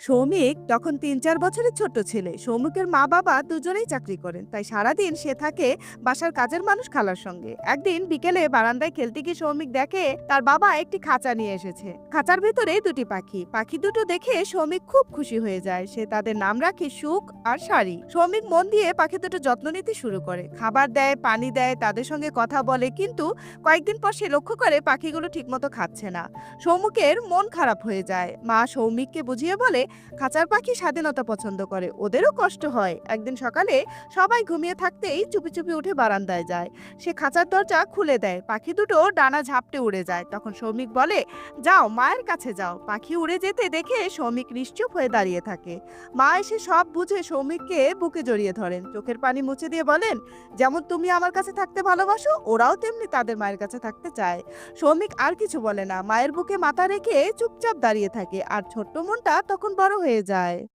সৌমিক তখন ৩-৪ বছরের ছোট্ট ছেলে। সৌমিকের মা-বাবা দুজনেই চাকরি করেন। তাই সারাদিন সে থাকে বাসার কাজের মানুষ খালার সঙ্গে। একদিন বিকেলে বারান্দায় খেলতে গিয়ে সৌমিক দেখে তার বাবা একটি খাঁচা নিয়ে এসেছে। খাঁচার ভেতরে দুটি পাখি। পাখি দুটো দেখে সৌমিক খুব খুশি হয়ে যায়। সে তাদের নাম রাখে সুখ আর সারি। সৌমিক মন দিয়ে পাখি দুটো যত্ন নিতে শুরু করে। খাবার দেয়, পানি দেয়, তাদের সঙ্গে কথা বলে। কিন্তু কয়েকদিন পর সে লক্ষ্য করে পাখিগুলো ঠিকমতো খাচ্ছে না। সৌমিকের মন খারাপ হয়ে যায়। মা সৌমিককে বুঝিয়ে বলে, খাঁচার পাখি স্বাধীনতা পছন্দ করে, ওদেরও কষ্ট হয়। একদিন সকালে সবাই ঘুমিয়ে থাকতেই চুপি চুপি উঠে বারান্দায় যায়। সে খাঁচার দরজা খুলে দেয়। পাখি দুটো ডানা ঝাপটে উড়ে যায়। তখন সৌমিক বলে, যাও মায়ের কাছে যাও। পাখি উড়ে যেতে দেখে সৌমিক নিশ্চুপ হয়ে দাঁড়িয়ে থাকে। মা এসে সব বুঝে সৌমিককে বুকে জড়িয়ে ধরেন, চোখের পানি মুছে দিয়ে বলেন, যেমন তুমি আমার কাছে থাকতে ভালোবাসো, ওরাও তেমনি তাদের মায়ের কাছে থাকতে চায়। সৌমিক আর কিছু বলে না, মায়ের বুকে মাথা রেখে চুপচাপ দাঁড়িয়ে থাকে। আর ছোট্ট মনটা তখন বড় হয়ে যায়।